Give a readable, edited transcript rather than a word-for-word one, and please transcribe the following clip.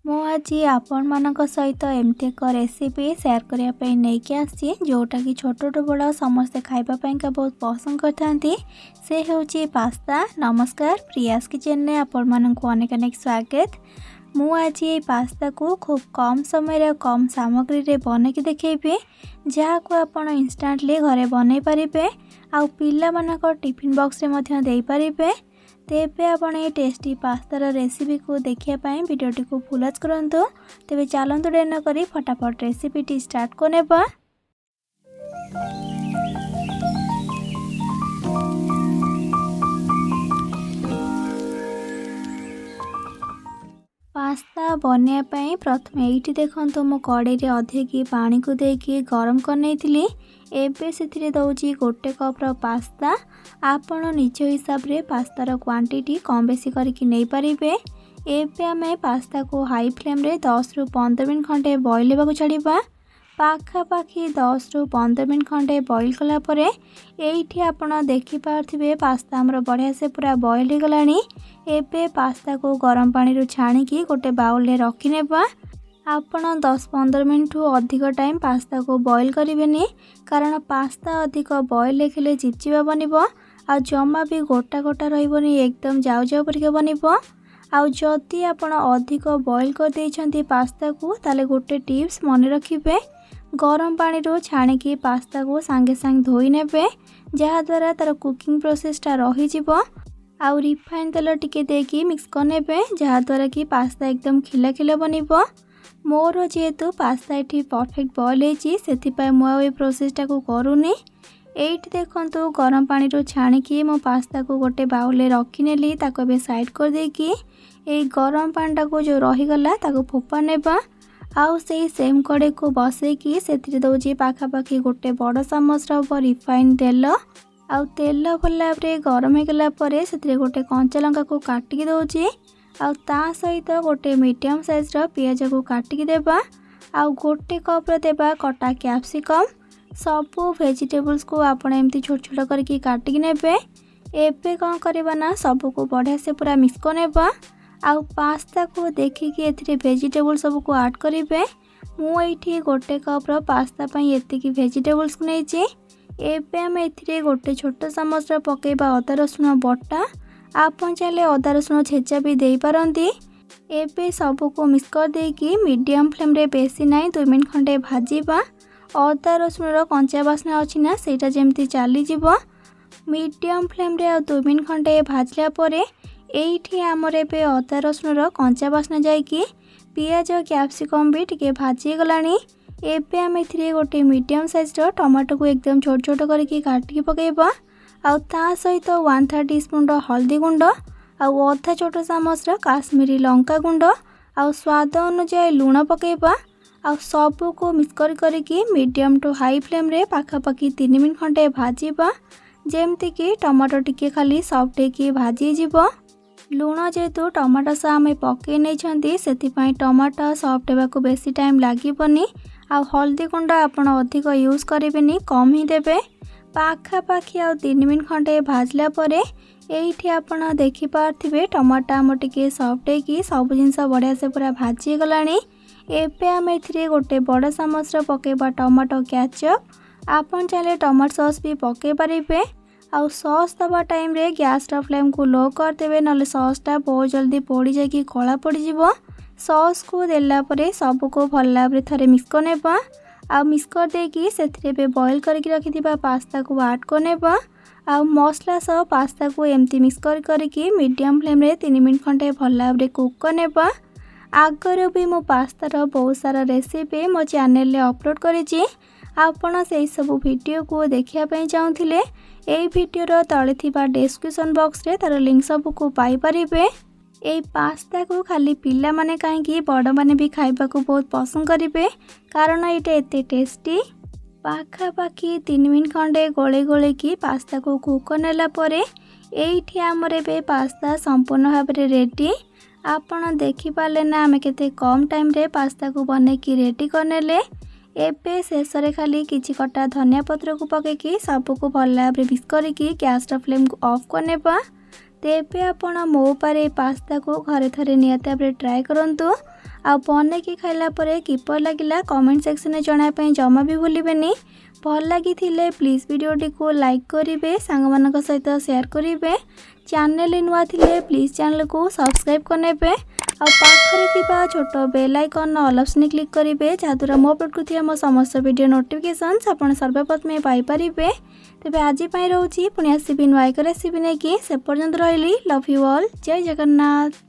ମୁଁ ଆଜି ଆପଣମାନଙ୍କ ସହିତ ଏମିତି ଏକ ରେସିପି ସେୟାର କରିବା ପାଇଁ ନେଇକି ଆସିଛି ଯେଉଁଟାକି ଛୋଟଠୁ ବଡ଼ ସମସ୍ତେ ଖାଇବା ପାଇଁକା ବହୁତ ପସନ୍ଦ କରିଥାନ୍ତି। ସେ ହେଉଛି ପାସ୍ତା। ନମସ୍କାର, ପ୍ରିୟାସ୍ କିଚେନ୍ରେ ଆପଣମାନଙ୍କୁ ଅନେକ ଅନେକ ସ୍ୱାଗତ। ମୁଁ ଆଜି এই ପାସ୍ତାକୁ ଖୁବ୍ କମ୍ ସମୟରେ କମ୍ ସାମଗ୍ରୀରେ ବନେଇକି ଦେଖେଇବି, ଯାହାକୁ ଆପଣ ଇନଷ୍ଟାଣ୍ଟଲି ଘରେ ବନେଇ ପାରିବେ ଆଉ ପିଲାମାନଙ୍କ ଟିଫିନ୍ ବକ୍ସରେ ମଧ୍ୟ ଦେଇପାରିବେ। तेबे आपण ये टेस्टी पास्तार रेसिपी को देखिया पाई वीडियोटी को फुलच करंतु। तेबे चलंतु डेर न करी फटाफट रेसिपीटी स्टार्ट करनेबा। पास्ता बनया पाई प्रथम एठी देखंतु मो कड़े रे अधिक पानी को देकी गरम कर नेइथिली। एबे सेथिरे दउची 1 कप रो पास्ता। आपण निज हिसाब रे पास्तार क्वांटिटी कम बेसी करके नहीं पारिबे। एबे आमे पास्ता को हाई फ्लेम रे 10 रु 15 मिनट खंडे बॉईल हेबाकु छाड़िबा। पाखापाखि 10 रु 15 मिनट खंडे बॉईल कला परे एइठी आपण देखि पारथिबे पास्ता हमर बढ़िया से पूरा बॉईल हे गलानी। एबे पास्ता को गरम पानी रु छाणी की गोटे बाउल रे रखि नेबा। आपण 10-15 मिनट अधिक टाइम पास्ता को बॉईल करेंगे, कारण पास्ता अधिक बॉईल हेले चिपचिपा बनब आ जमा भी गोटा गोटा रही एकदम जाऊ जाऊ परिका बनब। आदि आपण अधिक बॉईल कर देइछंती पास्ता को ताले गोटे टिप्स मन रखिबे, गरम पानी रो छाणिकी पास्ता को सांगे सांग धोई नेबे, जहा द्वारा तार कुकिंग प्रोसेसटा रही जिवो। आउ रिफाइन तेल टिके देकी मिक्स करनेबे, जहा द्वारा कि पास्ता एकदम खिला खिला बनब। मोर जेहेतु पास्ता ये परफेक्ट बॉईल होती से मुझे प्रोसेसटा को करूनी। एइठी देखंतु गरम पानी रो छाणिकी मो पास्ता को गोटे बाउल रे रखिनेली, ताको बे साइड कर देकी ए गरम पानी को जो रहीगला ताको फोपा नेबा। आउ से सेम कड़े को बसैकी से दौची पाखापाखि गोटे बड़ चामच रिफाइन तेल। आउ तेल भल भाव में गरम होगला से गोटे कंचा लंका को काटिकी दौची। आउ ता सहित गोटे मीडियम साइज पियाज को काटिकी देबा। आउ गोटे कप देबा कटा कैप्सिकम। सबू वेजिटेबल्स को आपण एमती छोट छोट करके काटिकी नेबे। एबे कौन करबा ना सबू को बढ़िया से पूरा मिक्स कर नेबा। आउ पास्ता को देखिकी एथिरे वेजिटेबल सब को ऐड करिवे। मु एठी गोटे कप पास्ता पई एतिकी वेजिटेबल्स को नेची। एबे हम एथिरे गोटे छोट चामच पकेबा अदा रसुण बटा। आपन चाहे अदा रसुण छेचा भी दे पारंती। एबे सबू को मिक्स कर देकी मीडियम फ्लेम रे बेसी नाई 2 मिनट खंडे भाजीबा। अदा रसुण कंचा बास्ना अच्छी ना सेटा जेमती चली जीवो। मीडियम फ्लेम रे 2 मिनट खंडे भाजला परे एइठी हमर एबे अदा रसुण कंचा बास्ना जाइकी पियाज कैप्सिकम भी टिके भाजी गलानी। एबे हम एथिरे गोटे मीडियम साइज टमाटो को एकदम छोट छोट करके काटिकी पकेबा। आउ ता सहित 1/3 टीस्पून हल्दी गुंड, आउ अधा छोट चामच काश्मीरी लंका गुंड, आउ स्वाद अनुसार लुण पकेबा। आउ सबू को मिक्स करके मीडियम टू हाई फ्लेम रे पाखापाखि 3 मिनट खंडे भाजीबा, जेमती कि टमाटो टिके खाली सॉफ्ट होकी भाजी जीवो। लुण जेहेतु टमाटो सा आम पकई नहीं से टमाटो सॉफ्ट होगा बेसी टाइम लगे। आउ हल्दी गुंड आपण अधिक यूज करेंगे, कम ही देवे। पाखापाखि 3 मिनट खंडे भाजला परे एइठी आपण देखि पारथिबे टमाटो आम टिके सॉफ्ट होकी सब जिनस बढ़िया से पूरा भाजी गलानी। एबे आम एथिरे गोटे बड़ चामच पकेबा टमाटो केचप। आपण चाहे टमाटो सॉस भी पके पारिबे। आउ सॉस दबा टाइम रे गैस फ्लेम को लो कर देबे, नले सॉसटा बहुत जल्दी पोड़ी जाकी कला पड़ी जिवो। सॉस को देला परे सब को भल भाव थरे मिक्स कर नेबा। आ मिक्स कर देकी सेथिरे बे बॉईल करके रखिथिबा पास्ता को ऐड कर नेबा। आ मसला सह पास्ता को एमती मिक्स करके मीडियम फ्लेम रे 3 मिनट खंडे भल भाव में कुक कर नेबा। आगर भी मो पास्तार बहुत सारा रेसिपी मो चैनल रे अपलोड करिछि। आपण से सब वीडियो को देखिया पई चाहुथिले एई वीडियोर तळे थिबा डिस्क्रिप्शन बॉक्स रे तार लिंक सब को पाई परिबे। ए पास्ता को खाली पिला माने कहीं बड़ माने भी खाइबा को बहुत पसंद करेंगे, कारण ये एते टेस्टी। पाखापाखि 3 मिनट खंडे गोले गोले की पास्ता को कुक नेला परे एइठी हमर एबे पास्ता संपूर्ण भाव में रेडी। आपण देखि पाले ना आमे केते कम टाइम रे पास्ता को बने की रेडी करनेले। एबे शेष रे खाली किछि कटा धनिया पत्र को पकेकी सब को भल भाव मिक्स करके गैस फ्लेम को ऑफ करनेबा। तेबे आपण मो पारे पास्ता को घरे थरे नियत भाव ट्राए करंतु। आ बनैकी खाइला परे किपर लगिला कमेंट सेक्शन में जणाया जमा भी भूलिबेनी। भल लगी प्लीज वीडियोटी को लाइक करेंगे, सांग सहित शेयर करेंगे। चैनल नुआ थिले प्लीज चैनल को सब्सक्राइब करने और पाखरे थिबा छोट bell icon all option click करेंगे, जहाँद्वारा मो अपलोड करथिबा मो समस्त वीडियो नोटिफिकेशंस आपण सर्वप्रथमे पाई परिबे। तेबे आज पई रहउची पुणी आसीबी नुआ रेसिपी नै कि से पर्यंत रहिली। लव यू ऑल, जय जगन्नाथ।